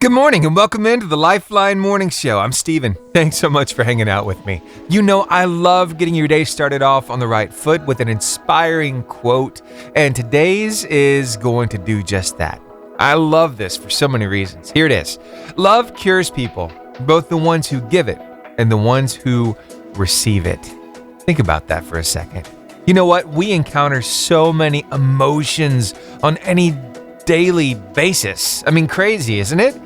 Good morning and welcome into the Lifeline Morning Show. I'm Steven. Thanks so much for hanging out with me. You know, I love getting your day started off on the right foot with an inspiring quote, and today's is going to do just that. I love this for so many reasons. Here it is. Love cures people, both the ones who give it and the ones who receive it. Think about that for a second. You know what? We encounter so many emotions on any daily basis. I mean, crazy, isn't it?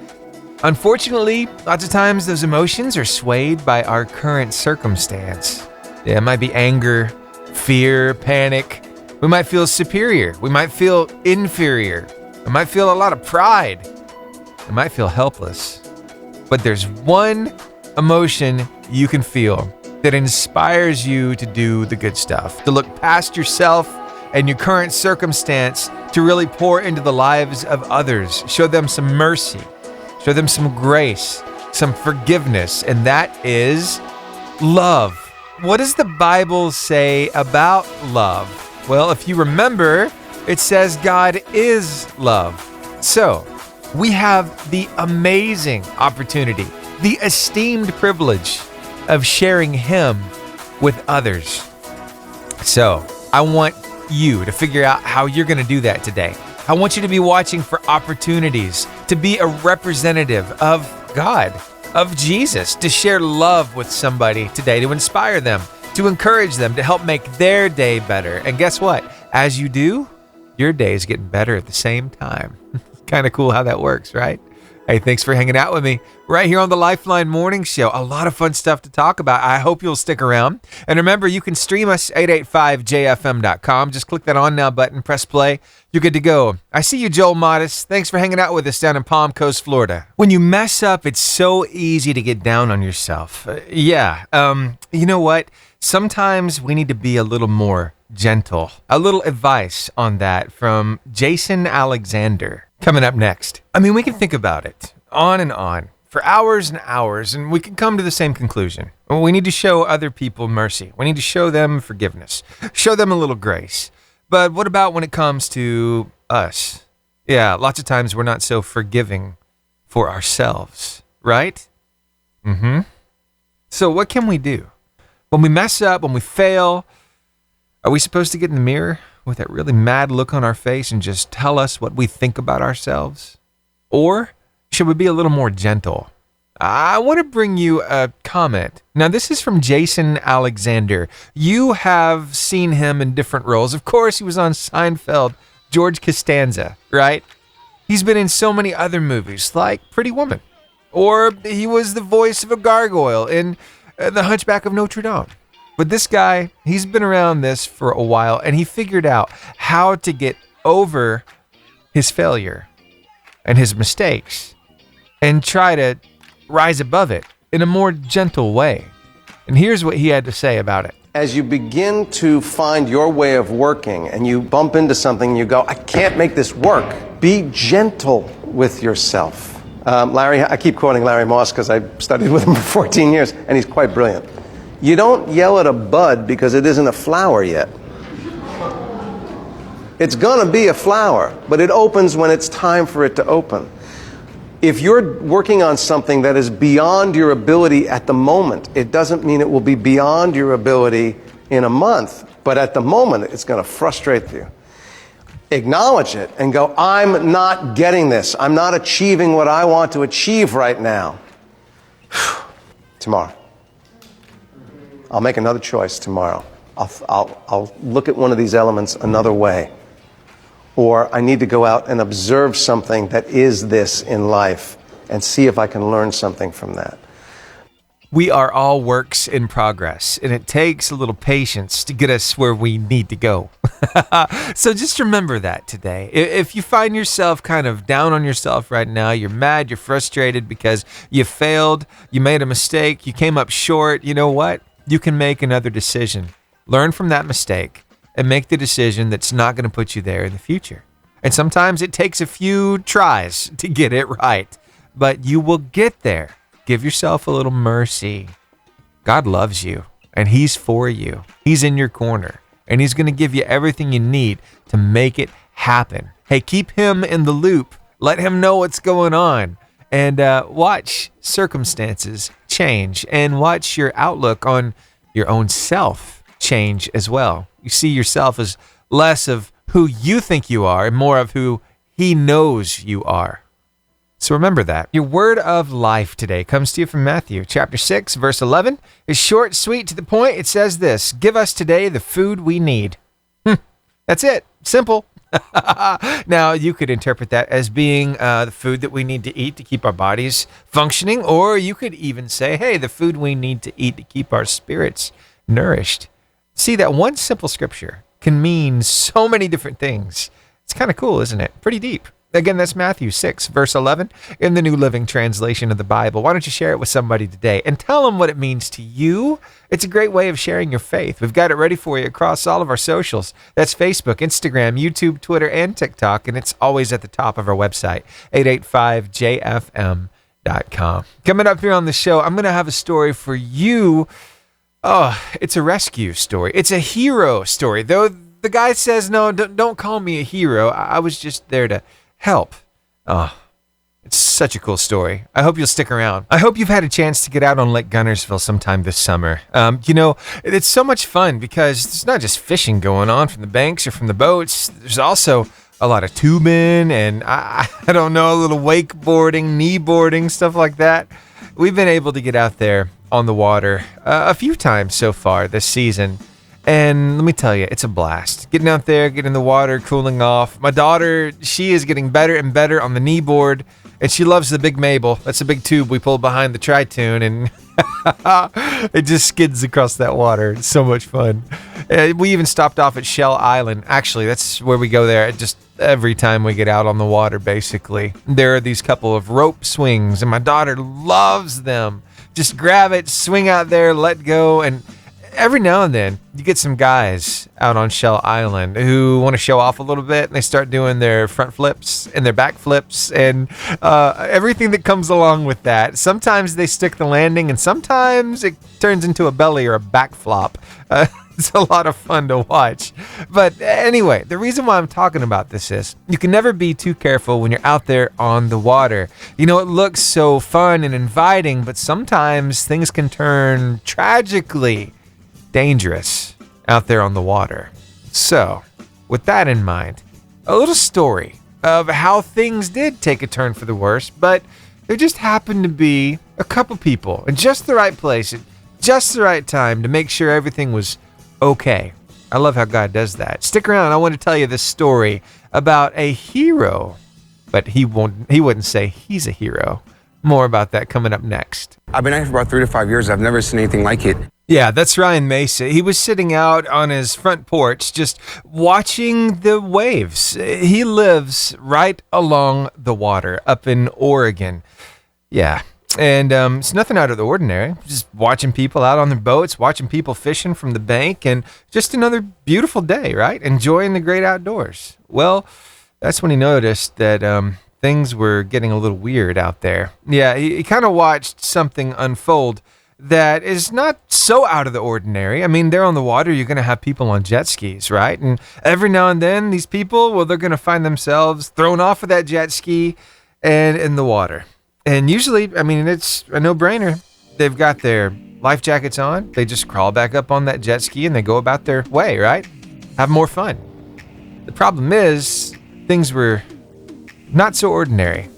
Unfortunately, lots of times those emotions are swayed by our current circumstance. Yeah, it might be anger, fear, panic. We might feel superior. We might feel inferior. We might feel a lot of pride. We might feel helpless. But there's one emotion you can feel that inspires you to do the good stuff, to look past yourself and your current circumstance, to really pour into the lives of others, show them some mercy, show them some grace, some forgiveness, and that is love. What does the Bible say about love? Well, if you remember, it says God is love. So, we have the amazing opportunity, the esteemed privilege of sharing Him with others. So, I want you to figure out how you're going to do that today. I want you to be watching for opportunities to be a representative of God, of Jesus, to share love with somebody today, to inspire them, to encourage them, to help make their day better. And guess what? As you do, your day is getting better at the same time. Kind of cool how that works, right? Hey, thanks for hanging out with me right here on the Lifeline Morning Show. A lot of fun stuff to talk about. I hope you'll stick around. And remember, you can stream us 885jfm.com. Just click that On Now button, press play. You're good to go. I see you, Joel Modest. Thanks for hanging out with us down in Palm Coast, Florida. When you mess up, it's so easy to get down on yourself. You know what? Sometimes we need to be a little more gentle. A little advice on that from Jason Alexander. Coming up next. I mean, we can think about it on and on for hours and hours, and we can come to the same conclusion. We need to show other people mercy. We need to show them forgiveness, show them a little grace. But what about when it comes to us? Yeah, lots of times we're not so forgiving for ourselves, right? So what can we do? When we mess up, when we fail, are we supposed to get in the mirror with that really mad look on our face and just tell us what we think about ourselves? Or should we be a little more gentle? I want to bring you a comment. Now, this is from Jason Alexander. You have seen him in different roles. Of course, he was on Seinfeld, George Costanza, right? He's been in so many other movies, like Pretty Woman. Or he was the voice of a gargoyle in The Hunchback of Notre Dame. But this guy, he's been around this for a while, and he figured out how to get over his failure and his mistakes and try to rise above it in a more gentle way. And here's what he had to say about it. As you begin to find your way of working and you bump into something and you go, I can't make this work, be gentle with yourself. Larry, I keep quoting Larry Moss because I studied with him for 14 years, and he's quite brilliant. You don't yell at a bud because it isn't a flower yet. It's going to be a flower, but it opens when it's time for it to open. If you're working on something that is beyond your ability at the moment, it doesn't mean it will be beyond your ability in a month, but at the moment, it's going to frustrate you. Acknowledge it and go, I'm not getting this. I'm not achieving what I want to achieve right now. Tomorrow. I'll make another choice tomorrow. I'll look at one of these elements another way. Or I need to go out and observe something that is this in life and see if I can learn something from that. We are all works in progress, and it takes a little patience to get us where we need to go. So just remember that today. If you find yourself kind of down on yourself right now, you're mad, you're frustrated because you failed, you made a mistake, you came up short, you know what? You can make another decision. Learn from that mistake and make the decision that's not going to put you there in the future. And sometimes it takes a few tries to get it right, but you will get there. Give yourself a little mercy. God loves you, and He's for you. He's in your corner, and He's going to give you everything you need to make it happen. Hey, keep Him in the loop. Let Him know what's going on, and watch circumstances change and watch your outlook on your own self change as well. You see yourself as less of who you think you are and more of who He knows you are. So remember that. Your word of life today comes to you from Matthew chapter 6, verse 11. It's short, sweet, to the point. It says this: give us today the food we need. That's it. Simple. Now, you could interpret that as being the food that we need to eat to keep our bodies functioning, or you could even say, hey, the food we need to eat to keep our spirits nourished. See, that one simple scripture can mean so many different things. It's kind of cool, isn't it? Pretty deep. Again, that's Matthew 6, verse 11 in the New Living Translation of the Bible. Why don't you share it with somebody today and tell them what it means to you? It's a great way of sharing your faith. We've got it ready for you across all of our socials. That's Facebook, Instagram, YouTube, Twitter, and TikTok, and it's always at the top of our website, 885jfm.com. Coming up here on the show, I'm going to have a story for you. Oh, it's a rescue story. It's a hero story, though the guy says, no, don't call me a hero. I was just there to help. Oh, it's such a cool story. I hope you'll stick around. I hope you've had a chance to get out on Lake Gunnersville sometime this summer. It's so much fun because there's not just fishing going on from the banks or from the boats. There's also a lot of tubing and I don't know, a little wakeboarding, kneeboarding, stuff like that. We've been able to get out there on the water a few times so far this season. And let me tell you, it's a blast. Getting out there, getting in the water, cooling off. My daughter, she is getting better and better on the kneeboard, and she loves the Big Mabel. That's a big tube we pull behind the Tri-Tune, and it just skids across that water. It's so much fun. We even stopped off at Shell Island. Actually, that's where we go there just every time we get out on the water, basically. There are these couple of rope swings, and my daughter loves them. Just grab it, swing out there, let go, and every now and then, you get some guys out on Shell Island who want to show off a little bit, and they start doing their front flips and their back flips and everything that comes along with that. Sometimes they stick the landing, and sometimes it turns into a belly or a back flop. It's a lot of fun to watch. But anyway, the reason why I'm talking about this is you can never be too careful when you're out there on the water. You know, it looks so fun and inviting, but sometimes things can turn tragically dangerous out there on the water. So, with that in mind, a little story of how things did take a turn for the worse, but there just happened to be a couple people in just the right place at just the right time to make sure everything was okay. I love how God does that. Stick around. I want to tell you this story about a hero, but he wouldn't say he's a hero. More about that coming up next. I've been out for about 3 to 5 years. I've never seen anything like it. Yeah, that's Ryan Mesa. He was sitting out on his front porch just watching the waves. He lives right along the water up in Oregon. Yeah, and it's nothing out of the ordinary. Just watching people out on their boats, watching people fishing from the bank, and just another beautiful day, right? Enjoying the great outdoors. Well, that's when he noticed that things were getting a little weird out there. Yeah, he kind of watched something unfold that is not so out of the ordinary. I mean, they're on the water, you're going to have people on jet skis, right? And every now and then, these people, well, they're going to find themselves thrown off of that jet ski and in the water. And usually, I mean, it's a no-brainer. They've got their life jackets on, they just crawl back up on that jet ski and they go about their way, right? Have more fun. The problem is, things were not so ordinary.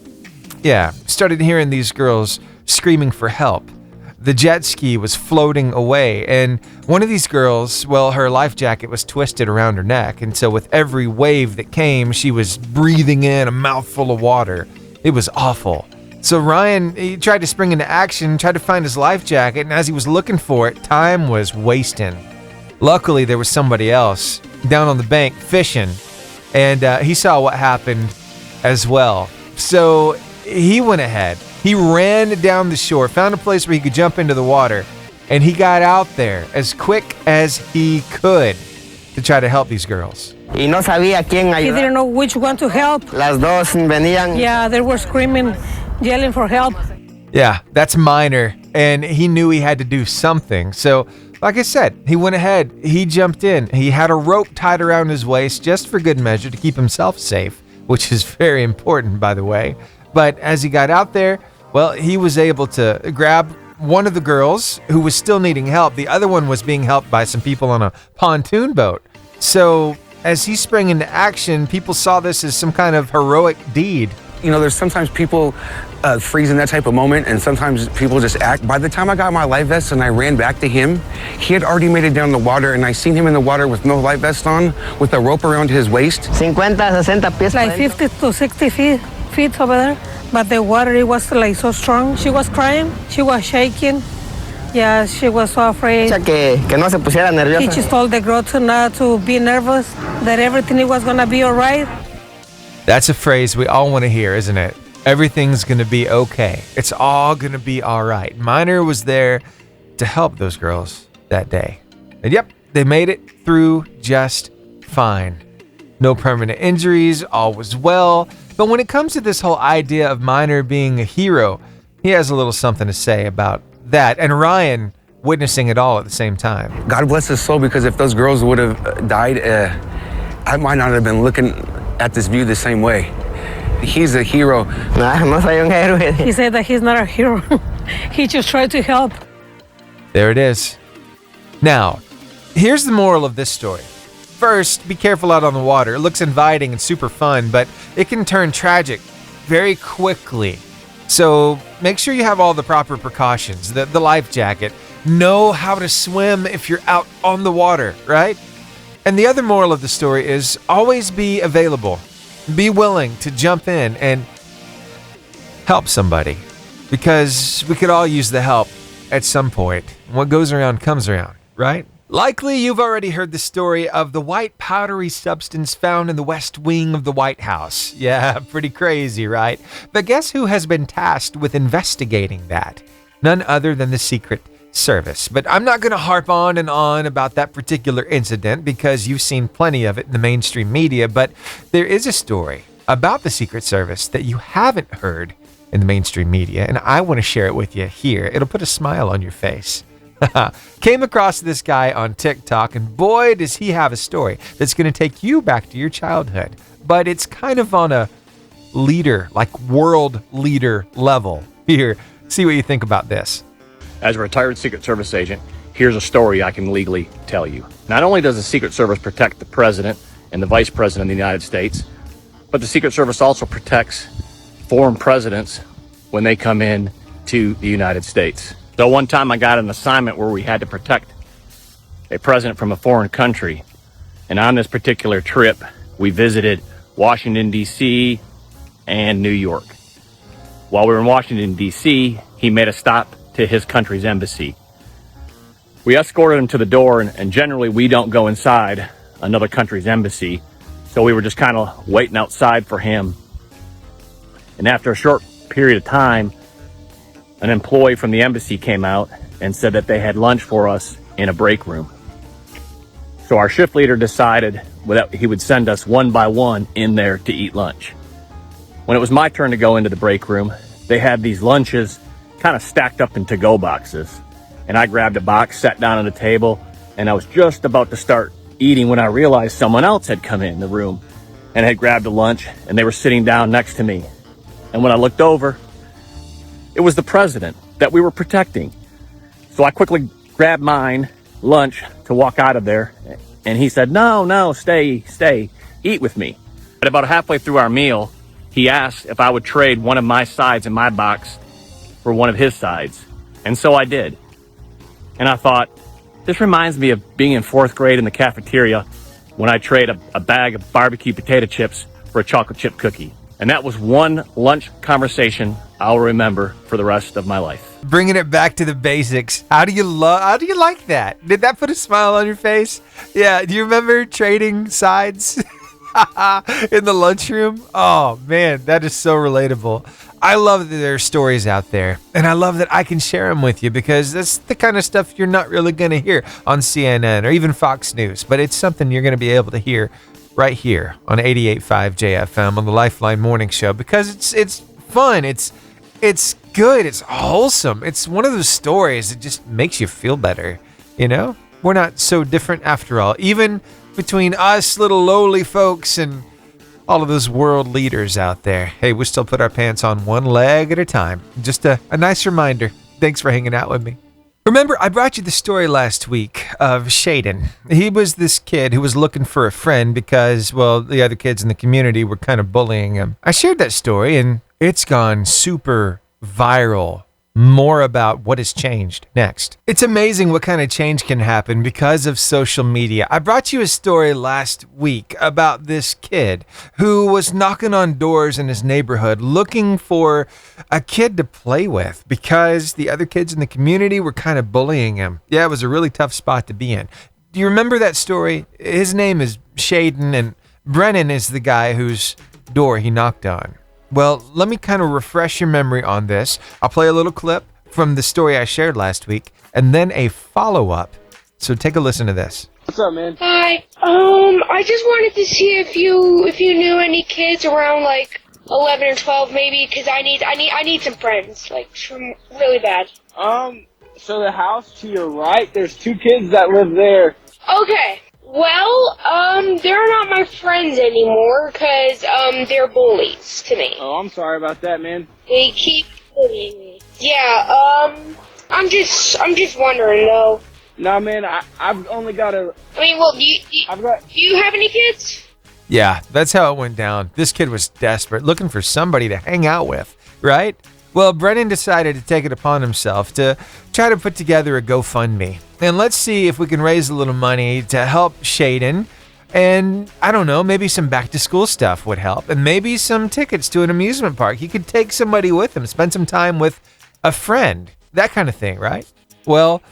Yeah, started hearing these girls screaming for help. The jet ski was floating away, and one of these girls, well, her life jacket was twisted around her neck, and so with every wave that came, she was breathing in a mouthful of water. It was awful. So Ryan, he tried to spring into action, tried to find his life jacket, and as he was looking for it, time was wasting. Luckily, there was somebody else down on the bank fishing, and he saw what happened as well. So he went ahead. He ran down the shore, found a place where he could jump into the water, and he got out there as quick as he could to try to help these girls. He didn't know which one to help. Las dos venían. Yeah, they were screaming, yelling for help. Yeah, that's minor, and he knew he had to do something. So, like I said, he went ahead, he jumped in. He had a rope tied around his waist just for good measure to keep himself safe, which is very important, by the way. But as he got out there, well, he was able to grab one of the girls who was still needing help. The other one was being helped by some people on a pontoon boat. So as he sprang into action, people saw this as some kind of heroic deed. You know, there's sometimes people freeze in that type of moment, and sometimes people just act. By the time I got my life vest and I ran back to him, he had already made it down the water, and I seen him in the water with no life vest on, with a rope around his waist. 50, 60 pies. Like 50 to 60 feet over there. But the water, it was like so strong. She was crying. She was shaking. Yeah, she was so afraid. Que no se pusiera nerviosa. He just told the girl to not to be nervous, that everything was going to be all right. That's a phrase we all want to hear, isn't it? Everything's going to be okay. It's all going to be all right. Minor was there to help those girls that day. And yep, they made it through just fine. No permanent injuries, all was well. But when it comes to this whole idea of Minor being a hero, he has a little something to say about that. And Ryan witnessing it all at the same time. God bless his soul, because if those girls would have died, I might not have been looking at this view the same way. He's a hero. He said that he's not a hero. He just tried to help. There it is. Now, here's the moral of this story. First, be careful out on the water. It looks inviting and super fun, but it can turn tragic very quickly. So make sure you have all the proper precautions, the life jacket. Know how to swim if you're out on the water, right? And the other moral of the story is always be available. Be willing to jump in and help somebody, because we could all use the help at some point. What goes around comes around, right? Likely you've already heard the story of the white powdery substance found in the West Wing of the White House. Yeah, pretty crazy, right? But guess who has been tasked with investigating that? None other than the Secret Service. But I'm not going to harp on and on about that particular incident because you've seen plenty of it in the mainstream media, but there is a story about the Secret Service that you haven't heard in the mainstream media, and I want to share it with you here. It'll put a smile on your face. Came across this guy on TikTok, and boy, does he have a story that's going to take you back to your childhood. But it's kind of on a leader, like world leader level. Here, see what you think about this. As a retired Secret Service agent, here's a story I can legally tell you. Not only does the Secret Service protect the President and the Vice President of the United States, but the Secret Service also protects foreign presidents when they come in to the United States. So one time I got an assignment where we had to protect a president from a foreign country. And on this particular trip, we visited Washington, D.C. and New York. While we were in Washington, D.C., he made a stop to his country's embassy. We escorted him to the door, and generally we don't go inside another country's embassy. So we were just kind of waiting outside for him. And after a short period of time, an employee from the embassy came out and said that they had lunch for us in a break room. So our shift leader decided that he would send us one by one in there to eat lunch. When it was my turn to go into the break room, they had these lunches kind of stacked up in to-go boxes. And I grabbed a box, sat down on the table, and I was just about to start eating when I realized someone else had come in the room and had grabbed a lunch, and they were sitting down next to me. And when I looked over, it was the president that we were protecting. So I quickly grabbed mine, lunch, to walk out of there. And he said, no, stay, eat with me. But about halfway through our meal, he asked if I would trade one of my sides in my box for one of his sides. And so I did. And I thought, this reminds me of being in 4th grade in the cafeteria when I trade a bag of barbecue potato chips for a chocolate chip cookie. And that was one lunch conversation I'll remember for the rest of my life. Bringing it back to the basics. How do you like that? Did that put a smile on your face? Yeah. Do you remember trading sides in the lunchroom? Oh man, that is so relatable. I love that there are stories out there, and I love that I can share them with you because that's the kind of stuff you're not really going to hear on CNN or even Fox News, but it's something you're going to be able to hear right here on 88.5 JFM on the Lifeline Morning Show because it's fun, it's good, it's wholesome. It's one of those stories that just makes you feel better, you know? We're not so different after all. Even between us little lowly folks and all of those world leaders out there. Hey, we still put our pants on one leg at a time. Just a nice reminder. Thanks for hanging out with me. Remember, I brought you the story last week of Shaden. He was this kid who was looking for a friend because, well, the other kids in the community were kind of bullying him. I shared that story, and it's gone super viral. More about what has changed next. It's amazing what kind of change can happen because of social media. I brought you a story last week about this kid who was knocking on doors in his neighborhood looking for a kid to play with because the other kids in the community were kind of bullying him. Yeah, it was a really tough spot to be in. Do you remember that story? His name is Shaden, and Brennan is the guy whose door he knocked on. Well, let me kind of refresh your memory on this. I'll play a little clip from the story I shared last week, and then a follow-up. So take a listen to this. What's up, man? Hi. I just wanted to see if you knew any kids around like 11 or 12, maybe, because I need some friends, like really bad. So the house to your right, there's 2 kids that live there. Okay. Well, they're not my friends anymore, because they're bullies to me. Oh, I'm sorry about that, man. They keep bullying me. Yeah, I'm just wondering, though. Nah, man, I've only got a... I mean, well, do you have any kids? Yeah, that's how it went down. This kid was desperate, looking for somebody to hang out with, right? Well, Brennan decided to take it upon himself to try to put together a GoFundMe. And let's see if we can raise a little money to help Shaden. And I don't know, maybe some back to school stuff would help. And maybe some tickets to an amusement park. He could take somebody with him, spend some time with a friend, that kind of thing, right? Well,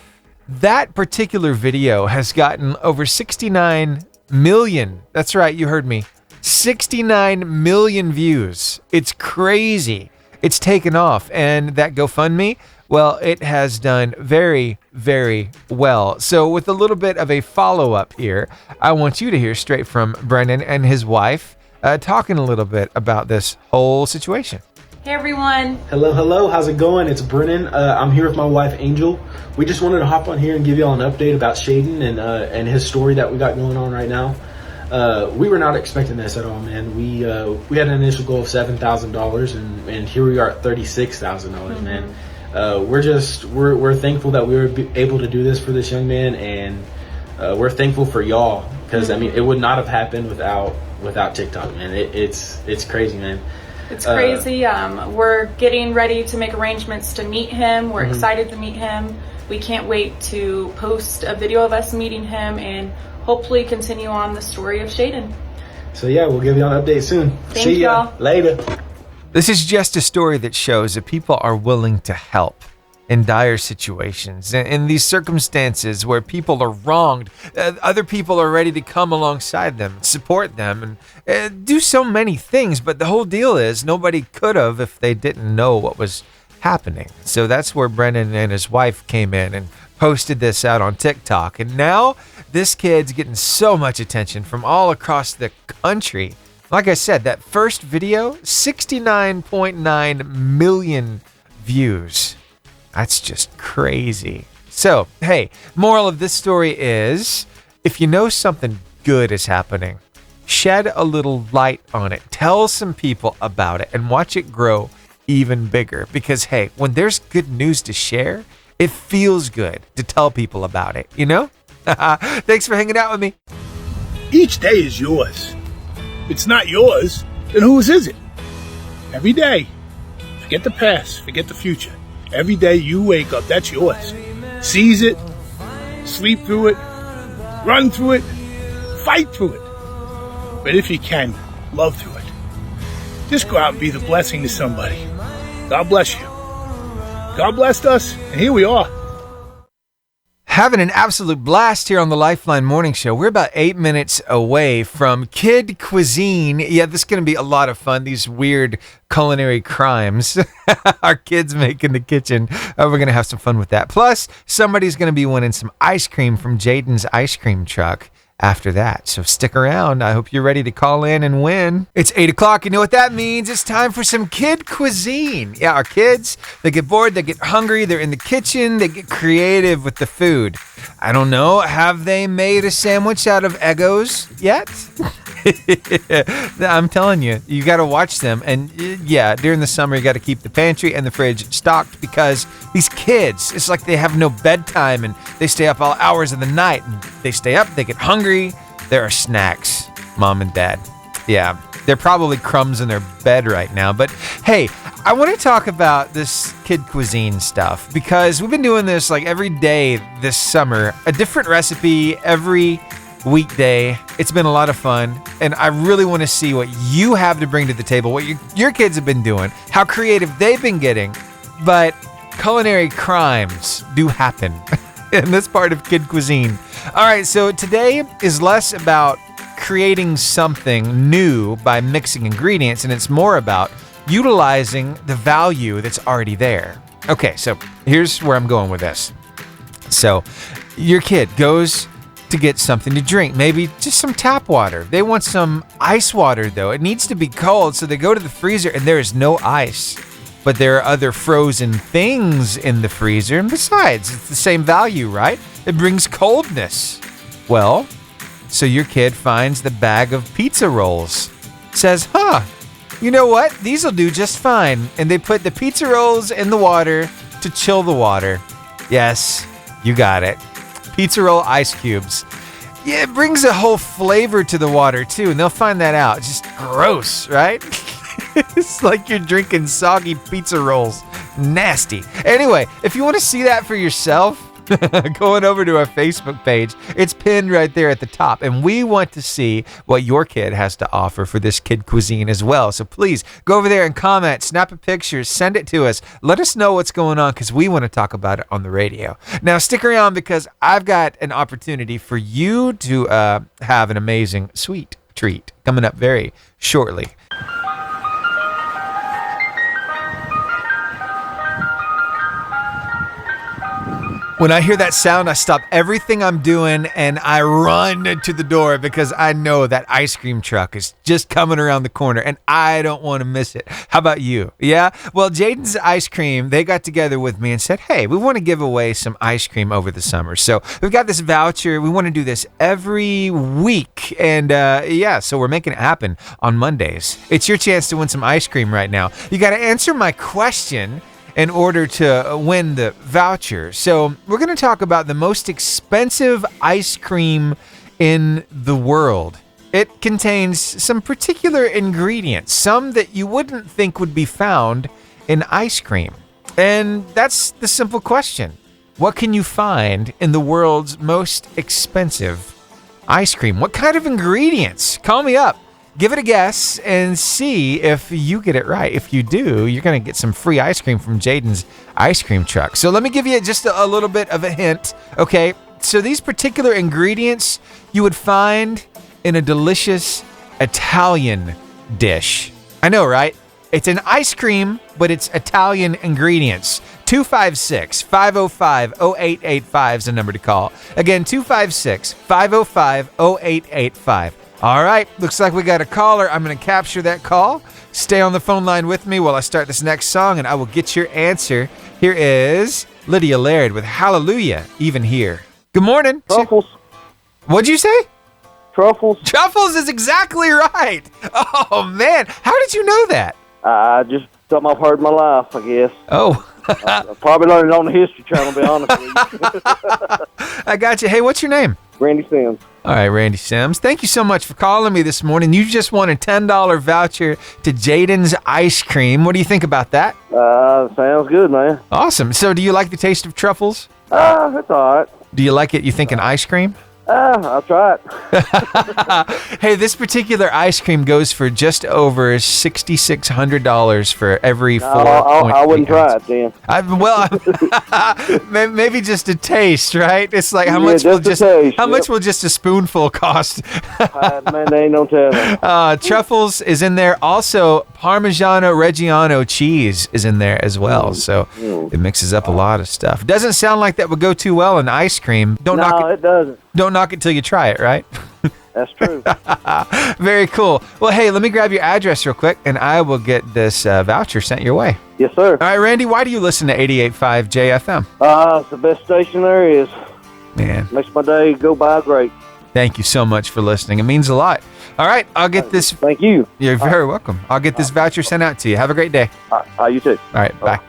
that particular video has gotten over 69 million. That's right, you heard me. 69 million views. It's crazy. It's taken off, and that GoFundMe, well, it has done very, very well. So with a little bit of a follow-up here, I want you to hear straight from Brennan and his wife talking a little bit about this whole situation. Hey everyone. Hello. How's it going? It's Brennan. I'm here with my wife, Angel. We just wanted to hop on here and give y'all an update about Shaden and his story that we got going on right now. We were not expecting this at all, man. We had an initial goal of $7,000, and here we are at $36,000, man. We're thankful that we were able to do this for this young man, and we're thankful for y'all because I mean it would not have happened without TikTok, man. It's crazy, man. It's crazy. We're getting ready to make arrangements to meet him. We're excited to meet him. We can't wait to post a video of us meeting him and hopefully continue on the story of Shaden. So yeah, we'll give y'all an update soon. See ya later. This is just a story that shows that people are willing to help in dire situations. In these circumstances where people are wronged, other people are ready to come alongside them, support them, and do so many things. But the whole deal is nobody could have if they didn't know what was happening. So that's where Brennan and his wife came in and posted this out on TikTok. And now this kid's getting so much attention from all across the country. Like I said, that first video, 69.9 million views. That's just crazy. So, hey, moral of this story is, if you know something good is happening, shed a little light on it. Tell some people about it and watch it grow even bigger. Because, hey, when there's good news to share, it feels good to tell people about it, you know? Thanks for hanging out with me. Each day is yours. If it's not yours, then whose is it? Every day. Forget the past, forget the future. Every day you wake up, that's yours. Seize it, sleep through it, run through it, fight through it. But if you can, love through it. Just go out and be the blessing to somebody. God bless you. God blessed us, and here we are. Having an absolute blast here on the Lifeline Morning Show. We're about 8 minutes away from kid cuisine. Yeah, this is going to be a lot of fun. These weird culinary crimes our kids make in the kitchen. We're going to have some fun with that. Plus, somebody's going to be winning some ice cream from Jaden's ice cream truck after that. So stick around. I hope you're ready to call in and win. It's 8 o'clock. You know what that means? It's time for some kid cuisine. Yeah, our kids, they get bored, they get hungry, they're in the kitchen, they get creative with the food. I don't know, have they made a sandwich out of Eggos yet? I'm telling you, you got to watch them. And yeah, during the summer, you got to keep the pantry and the fridge stocked because these kids, it's like they have no bedtime and they stay up all hours of the night. And they stay up, they get hungry. There are snacks, mom and dad. Yeah, they're probably crumbs in their bed right now. But hey, I want to talk about this kid cuisine stuff because we've been doing this like every day this summer, a different recipe every weekday. It's been a lot of fun, and I really want to see what you have to bring to the table, what your kids have been doing, how creative they've been getting. But culinary crimes do happen in this part of kid cuisine. All right, so today is less about creating something new by mixing ingredients, and it's more about utilizing the value that's already there. Okay, so here's where I'm going with this. So your kid goes to get something to drink, maybe just some tap water. They want some ice water though. It needs to be cold, so they go to the freezer and there is no ice. But there are other frozen things in the freezer, and besides, it's the same value, right? It brings coldness. Well, so your kid finds the bag of pizza rolls, says, you know what? These will do just fine. And they put the pizza rolls in the water to chill the water. Yes, you got it. Pizza roll ice cubes. Yeah, it brings a whole flavor to the water too, and they'll find that out. Just gross, right? It's like you're drinking soggy pizza rolls. Nasty. Anyway, if you want to see that for yourself, going over to our Facebook page, it's pinned right there at the top, and we want to see what your kid has to offer for this kid cuisine as well. So please go over there and comment, snap a picture, send it to us, let us know what's going on because we want to talk about it on the radio. Now stick around because I've got an opportunity for you to have an amazing sweet treat coming up very shortly. When I hear that sound, I stop everything I'm doing and I run to the door because I know that ice cream truck is just coming around the corner and I don't want to miss it. How about you? Yeah? Well, Jaden's Ice Cream, they got together with me and said, hey, we want to give away some ice cream over the summer. So we've got this voucher. We want to do this every week. And so we're making it happen on Mondays. It's your chance to win some ice cream right now. You got to answer my question in order to win the voucher. So we're going to talk about the most expensive ice cream in the world. It contains some particular ingredients, some that you wouldn't think would be found in ice cream. And that's the simple question. What can you find in the world's most expensive ice cream? What kind of ingredients? Call me up. Give it a guess and see if you get it right. If you do, you're going to get some free ice cream from Jaden's Ice Cream Truck. So let me give you just a little bit of a hint. Okay, so these particular ingredients you would find in a delicious Italian dish. I know, right? It's an ice cream, but it's Italian ingredients. 256-505-0885 is the number to call. Again, 256-505-0885. All right, looks like we got a caller. I'm going to capture that call. Stay on the phone line with me while I start this next song, and I will get your answer. Here is Lydia Laird with Hallelujah, Even Here. Good morning. Truffles. What'd you say? Truffles. Truffles is exactly right. Oh, man. How did you know that? I just something I've heard in my life, I guess. Oh. I probably learned it on the History Channel, to be honest with you. I got you. Hey, what's your name? Randy Sims. All right, Randy Sims. Thank you so much for calling me this morning. You just won a $10 voucher to Jaden's Ice Cream. What do you think about that? Sounds good, man. Awesome. So do you like the taste of truffles? That's all right. Do you like it, you think, in ice cream? I'll try it. Hey, this particular ice cream goes for just over $6,600 for every 4 I wouldn't try it, then. Maybe just a taste, right? It's like how much will just a spoonful cost? Man, they ain't no telling. Truffles is in there. Also, Parmigiano Reggiano cheese is in there as well. So it mixes up a lot of stuff. Doesn't sound like that would go too well in ice cream. It doesn't. Don't knock it till you try it, right? That's true. Very cool. Well, hey, let me grab your address real quick, and I will get this voucher sent your way. Yes, sir. All right, Randy, why do you listen to 88.5 JFM? It's the best station there is. Man. Makes my day go by great. Thank you so much for listening. It means a lot. All right, I'll get this. Thank you. You're very welcome. I'll get this voucher sent out to you. Have a great day. You too. All right, bye.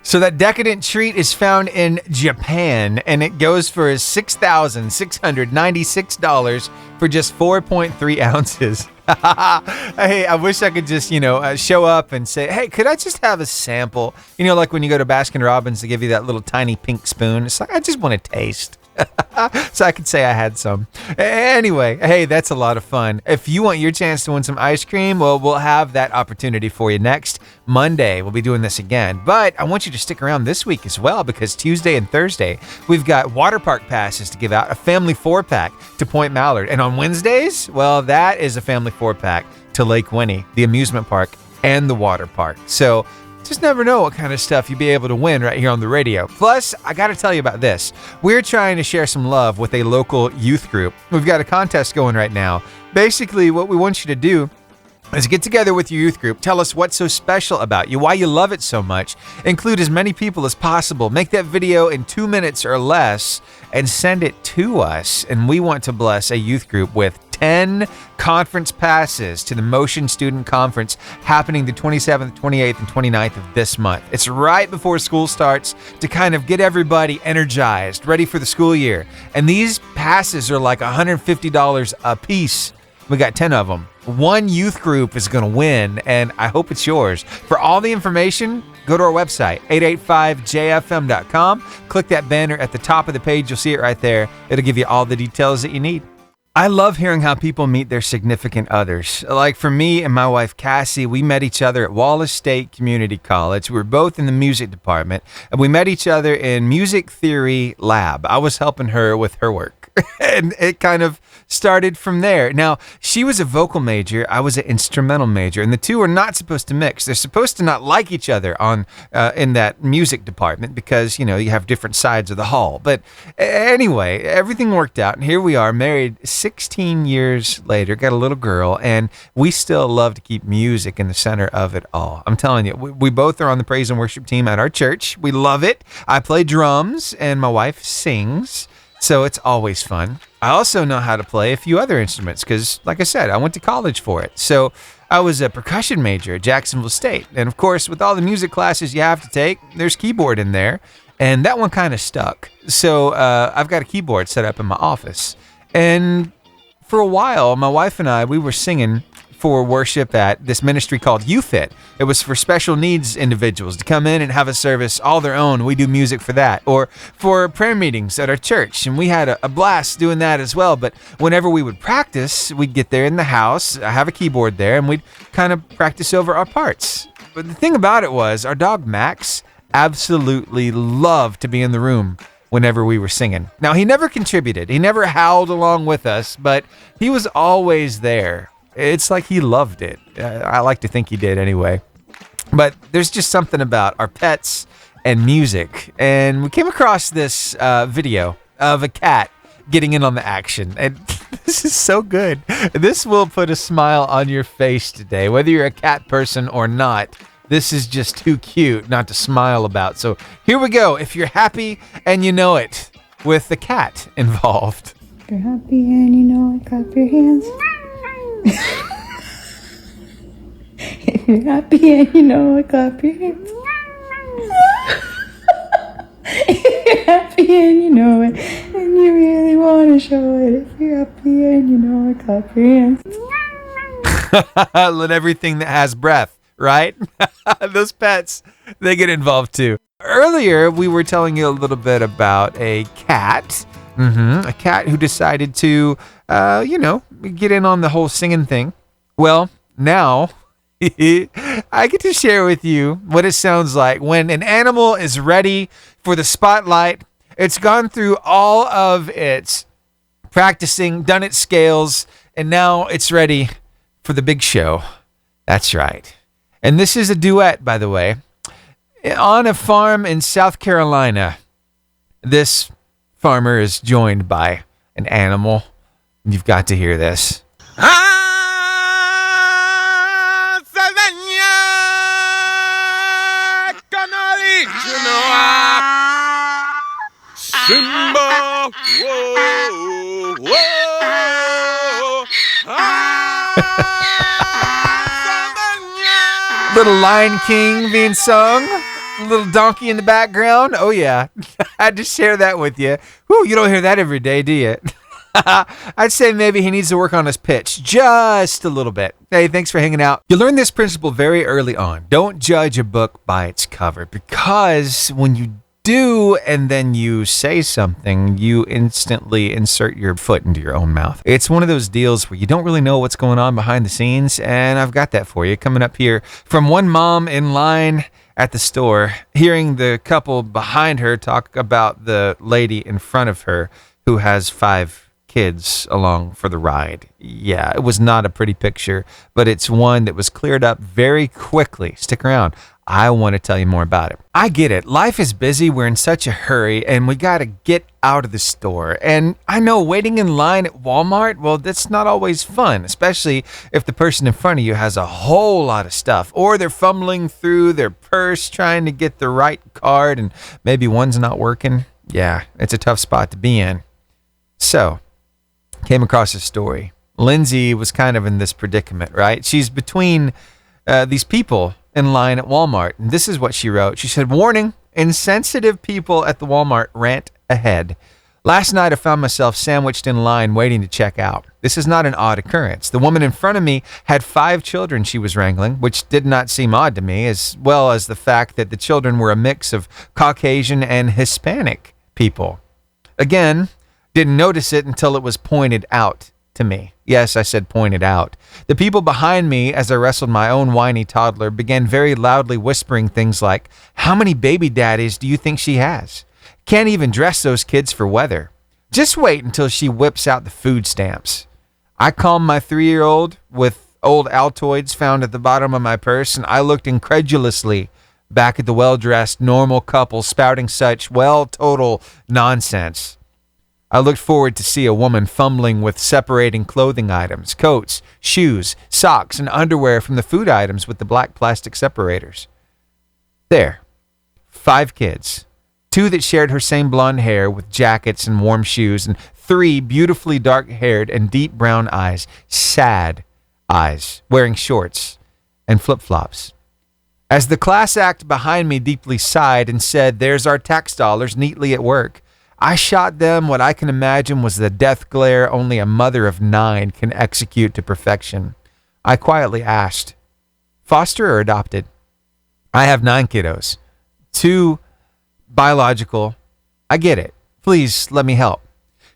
So that decadent treat is found in Japan, and it goes for $6,696 for just 4.3 ounces. Hey, I wish I could just, show up and say, hey, could I just have a sample? Like when you go to Baskin-Robbins, they give you that little tiny pink spoon. It's like, I just want to taste. So I could say I had some. Anyway, hey, that's a lot of fun. If you want your chance to win some ice cream, well, we'll have that opportunity for you next Monday. We'll be doing this again. But I want you to stick around this week as well, because Tuesday and Thursday, we've got water park passes to give out, a family 4-pack to Point Mallard. And on Wednesdays, well, that is a family 4-pack to Lake Winnie, the amusement park and the water park. So just never know what kind of stuff you'll be able to win right here on the radio. Plus, I got to tell you about this. We're trying to share some love with a local youth group. We've got a contest going right now. Basically, what we want you to do is get together with your youth group. Tell us what's so special about you, why you love it so much. Include as many people as possible. Make that video in 2 minutes or less and send it to us. And we want to bless a youth group with 10 conference passes to the Motion Student Conference happening the 27th, 28th, and 29th of this month. It's right before school starts to kind of get everybody energized, ready for the school year. And these passes are like $150 a piece. We got 10 of them. One youth group is going to win, and I hope it's yours. For all the information, go to our website, 885jfm.com. Click that banner at the top of the page. You'll see it right there. It'll give you all the details that you need. I love hearing how people meet their significant others. Like for me and my wife, Cassie, we met each other at Wallace State Community College. We were both in the music department, and we met each other in music theory lab. I was helping her with her work, and it kind of started from there. Now, she was a vocal major, I was an instrumental major, and the two are not supposed to mix. They're supposed to not like each other in that music department because, you have different sides of the hall. But anyway, everything worked out, and here we are, married 16 years later, got a little girl, and we still love to keep music in the center of it all. I'm telling you, we both are on the praise and worship team at our church. We love it. I play drums, and my wife sings, so it's always fun. I also know how to play a few other instruments because, like I said, I went to college for it. So I was a percussion major at Jacksonville State. And of course, with all the music classes you have to take, there's keyboard in there. And that one kind of stuck. So I've got a keyboard set up in my office. And for a while, my wife and I, we were singing for worship at this ministry called UFIT. It was for special needs individuals to come in and have a service all their own. We do music for that. Or for prayer meetings at our church. And we had a blast doing that as well. But whenever we would practice, we'd get there in the house, I have a keyboard there, and we'd kind of practice over our parts. But the thing about it was, our dog Max absolutely loved to be in the room whenever we were singing. Now, he never contributed. He never howled along with us, but he was always there. It's like he loved it. I like to think he did anyway. But there's just something about our pets and music. And we came across this video of a cat getting in on the action. And this is so good. This will put a smile on your face today, whether you're a cat person or not. This is just too cute not to smile about. So here we go. If you're happy and you know it, with the cat involved. If you're happy and you know it, clap your hands. If you're happy and you know it, clap your hands. If you're happy and you know it, and you really want to show it. If you're happy and you know it, clap your hands. Let everything that has breath, right? Those pets, they get involved too. Earlier, we were telling you a little bit about a cat. A cat who decided to, get in on the whole singing thing. Well, now I get to share with you what it sounds like when an animal is ready for the spotlight. It's gone through all of its practicing, done its scales, and now it's ready for the big show. That's right. And this is a duet, by the way. On a farm in South Carolina, this farmer is joined by an animal. You've got to hear this. Simba, whoa, whoa, Little Lion King being sung. Little donkey in the background. Oh, yeah. I had to share that with you. Whew, you don't hear that every day, do you? I'd say maybe he needs to work on his pitch just a little bit. Hey, thanks for hanging out. You learn this principle very early on. Don't judge a book by its cover, because when you do and then you say something, you instantly insert your foot into your own mouth. It's one of those deals where you don't really know what's going on behind the scenes, and I've got that for you coming up here from one mom in line at the store, hearing the couple behind her talk about the lady in front of her who has 5 kids along for the ride. Yeah, it was not a pretty picture, but it's one that was cleared up very quickly. Stick around. I want to tell you more about it. I get it. Life is busy. We're in such a hurry, and we got to get out of the store. And I know waiting in line at Walmart, well, that's not always fun, especially if the person in front of you has a whole lot of stuff, or they're fumbling through their purse trying to get the right card, and maybe one's not working. Yeah, it's a tough spot to be in. So, came across a story. Lindsay was kind of in this predicament, right? She's between these people in line at Walmart. And this is what she wrote. She said, "Warning, insensitive people at the Walmart rant ahead. Last night I found myself sandwiched in line waiting to check out. This is not an odd occurrence. The woman in front of me had 5 children she was wrangling, which did not seem odd to me, as well as the fact that the children were a mix of Caucasian and Hispanic people. Again, didn't notice it until it was pointed out to me. Yes, I said pointed out. The people behind me, as I wrestled my own whiny toddler, began very loudly whispering things like, 'How many baby daddies do you think she has? Can't even dress those kids for weather. Just wait until she whips out the food stamps.' I calmed my 3-year-old with old Altoids found at the bottom of my purse, and I looked incredulously back at the well-dressed, normal couple spouting such, total nonsense. I looked forward to see a woman fumbling with separating clothing items, coats, shoes, socks, and underwear from the food items with the black plastic separators. There, 5 kids, 2 that shared her same blonde hair with jackets and warm shoes, and 3 beautifully dark-haired and deep brown eyes, sad eyes, wearing shorts and flip-flops. As the class act behind me deeply sighed and said, 'There's our tax dollars neatly at work,' I shot them what I can imagine was the death glare only a mother of 9 can execute to perfection. I quietly asked, 'Foster or adopted?' 'I have 9 kiddos. 2 biological. I get it. Please let me help.'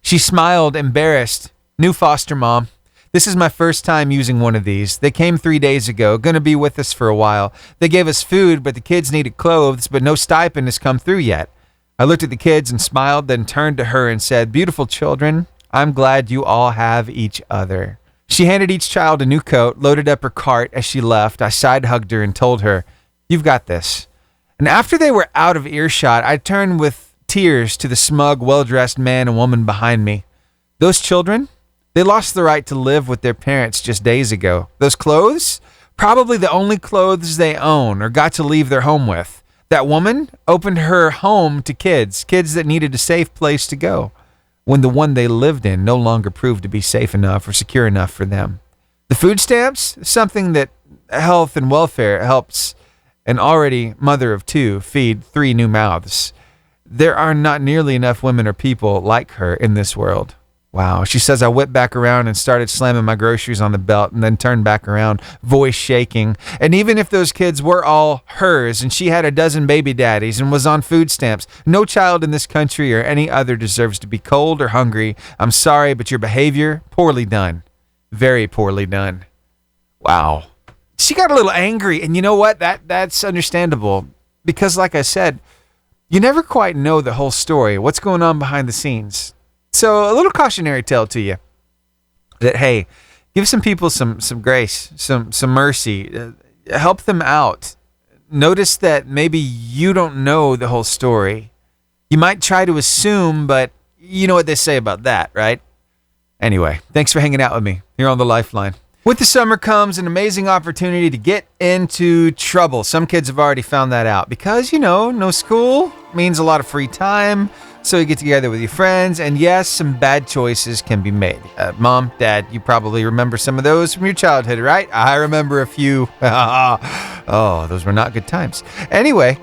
She smiled, embarrassed. 'New foster mom. This is my first time using one of these. They came 3 days ago, gonna be with us for a while. They gave us food, but the kids needed clothes, but no stipend has come through yet.' I looked at the kids and smiled, then turned to her and said, 'Beautiful children, I'm glad you all have each other.' She handed each child a new coat, loaded up her cart as she left. I side-hugged her and told her, 'You've got this.' And after they were out of earshot, I turned with tears to the smug, well-dressed man and woman behind me. Those children, they lost the right to live with their parents just days ago. Those clothes, probably the only clothes they own or got to leave their home with. That woman opened her home to kids that needed a safe place to go, when the one they lived in no longer proved to be safe enough or secure enough for them. The food stamps, something that health and welfare helps an already mother of 2 feed 3 new mouths. There are not nearly enough women or people like her in this world." Wow. She says, "I whipped back around and started slamming my groceries on the belt and then turned back around, voice shaking. And even if those kids were all hers and she had a dozen baby daddies and was on food stamps, no child in this country or any other deserves to be cold or hungry. I'm sorry, but your behavior, poorly done. Very poorly done." Wow. She got a little angry, and you know what? That's understandable, because like I said, you never quite know the whole story, what's going on behind the scenes. So a little cautionary tale to you that, hey, give some people some grace, some mercy, help them out. Notice that maybe you don't know the whole story. You might try to assume, but you know what they say about that, right? Anyway, thanks for hanging out with me here on The Lifeline. With the summer comes an amazing opportunity to get into trouble. Some kids have already found that out because, no school means a lot of free time. So you get together with your friends, and yes, some bad choices can be made. Mom, Dad, you probably remember some of those from your childhood, right? I remember a few. Oh, those were not good times. Anyway,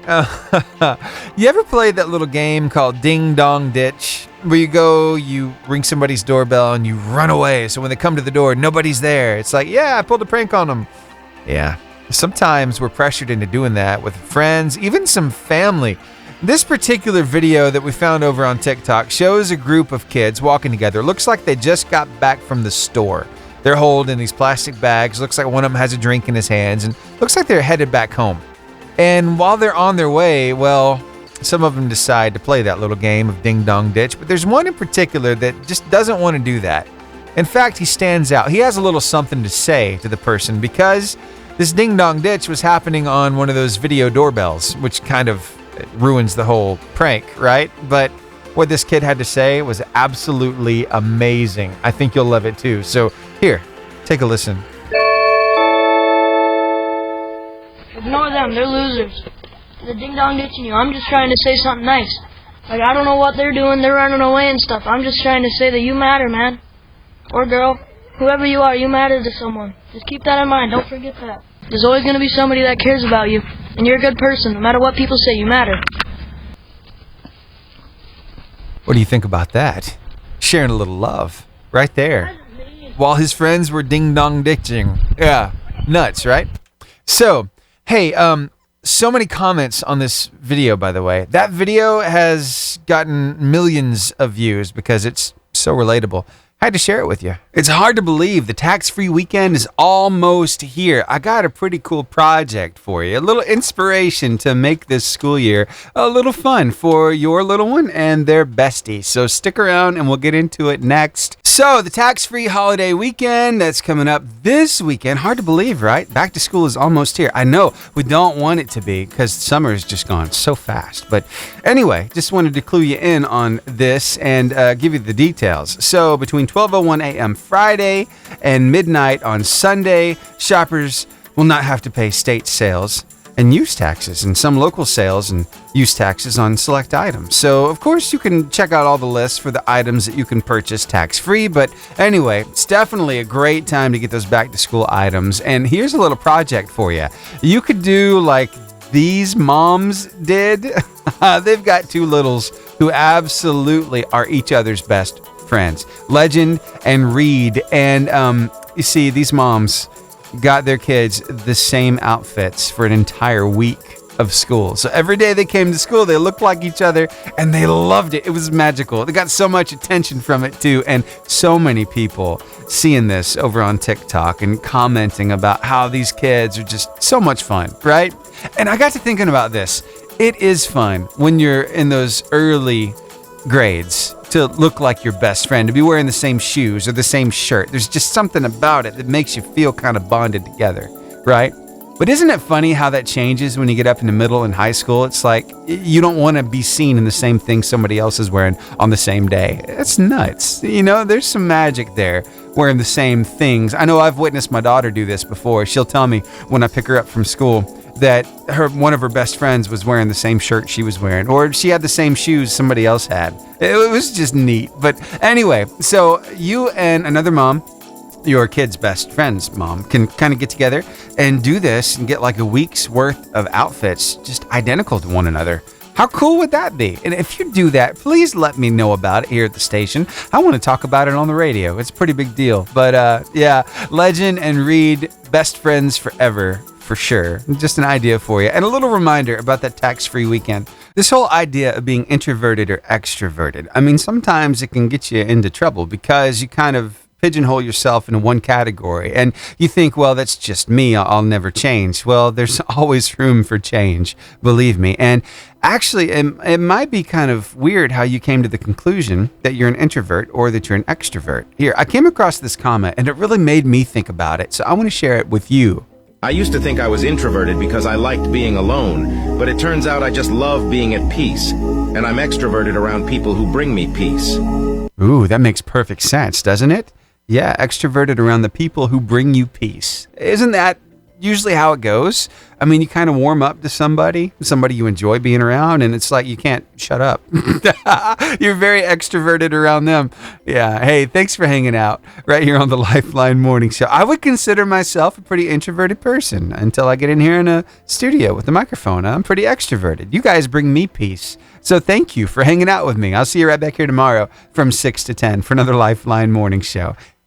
you ever played that little game called Ding Dong Ditch? Where you go, you ring somebody's doorbell, and you run away. So when they come to the door, nobody's there. It's like, yeah, I pulled a prank on them. Yeah. Sometimes we're pressured into doing that with friends, even some family. This particular video that we found over on TikTok shows a group of kids walking together. Looks like they just got back from the store. They're holding these plastic bags. Looks like one of them has a drink in his hands, and looks like they're headed back home. And while they're on their way, well, some of them decide to play that little game of Ding Dong Ditch, but there's one in particular that just doesn't want to do that. In fact, he stands out. He has a little something to say to the person because this Ding Dong Ditch was happening on one of those video doorbells, which kind of ruins the whole prank, right? But what this kid had to say was absolutely amazing. I think you'll love it too. So here, take a listen. Ignore them, they're losers. The Ding Dong Ditching you. I'm just trying to say something nice. Like, I don't know what they're doing, they're running away and stuff. I'm just trying to say that you matter, man. Or girl. Whoever you are, you matter to someone. Just keep that in mind. Don't forget that. There's always going to be somebody that cares about you. And you're a good person. No matter what people say, you matter. What do you think about that? Sharing a little love right there. While his friends were ding-dong ditching. Yeah, nuts, right? So, hey, so many comments on this video, by the way. That video has gotten millions of views because it's so relatable. I had to share it with you. It's hard to believe the tax-free weekend is almost here. I got a pretty cool project for you. A little inspiration to make this school year a little fun for your little one and their bestie. So stick around and we'll get into it next. So the tax-free holiday weekend that's coming up this weekend. Hard to believe, right? Back to school is almost here. I know we don't want it to be because summer has just gone so fast. But anyway, just wanted to clue you in on this and give you the details. So between 12:01 a.m. Friday and midnight on Sunday, shoppers will not have to pay state sales and use taxes and some local sales and use taxes on select items. So, of course, you can check out all the lists for the items that you can purchase tax-free. But anyway, it's definitely a great time to get those back-to-school items. And here's a little project for you. You could do like these moms did. They've got two littles who absolutely are each other's best friends, Legend and Reed. And you see, these moms got their kids the same outfits for an entire week of school. So every day they came to school, they looked like each other and they loved it. It was magical. They got so much attention from it too. And so many people seeing this over on TikTok and commenting about how these kids are just so much fun, right? And I got to thinking about this. It is fun when you're in those early grades to look like your best friend, to be wearing the same shoes or the same shirt. There's just something about it that makes you feel kind of bonded together, right? But isn't it funny how that changes when you get up in the middle and high school? It's like you don't want to be seen in the same thing somebody else is wearing on the same day. It's nuts. You know, there's some magic there wearing the same things. I know I've witnessed my daughter do this before. She'll tell me when I pick her up from school that one of her best friends was wearing the same shirt she was wearing, or she had the same shoes somebody else had. It was just neat. But anyway, so you and another mom, your kid's best friend's mom, can kind of get together and do this and get like a week's worth of outfits just identical to one another. How cool would that be? And if you do that, please let me know about it here at the station. I want to talk about it on the radio. It's a pretty big deal. But yeah, Legend and Reed, best friends forever. For sure. Just an idea for you. And a little reminder about that tax-free weekend. This whole idea of being introverted or extroverted. I mean, sometimes it can get you into trouble because you kind of pigeonhole yourself into one category and you think, well, that's just me. I'll never change. Well, there's always room for change. Believe me. And actually, it might be kind of weird how you came to the conclusion that you're an introvert or that you're an extrovert. Here, I came across this comment and it really made me think about it. So I want to share it with you. I used to think I was introverted because I liked being alone, but it turns out I just love being at peace, and I'm extroverted around people who bring me peace. Ooh, that makes perfect sense, doesn't it? Yeah, extroverted around the people who bring you peace. Isn't that usually how it goes. I mean, you kind of warm up to somebody you enjoy being around, and it's like you can't shut up. You're very extroverted around them. Yeah. Hey, thanks for hanging out right here on the Lifeline Morning Show. I would consider myself a pretty introverted person until I get in here in a studio with a microphone. I'm pretty extroverted. You guys bring me peace. So thank you for hanging out with me. I'll see you right back here tomorrow from 6 to 10 for another Lifeline Morning Show.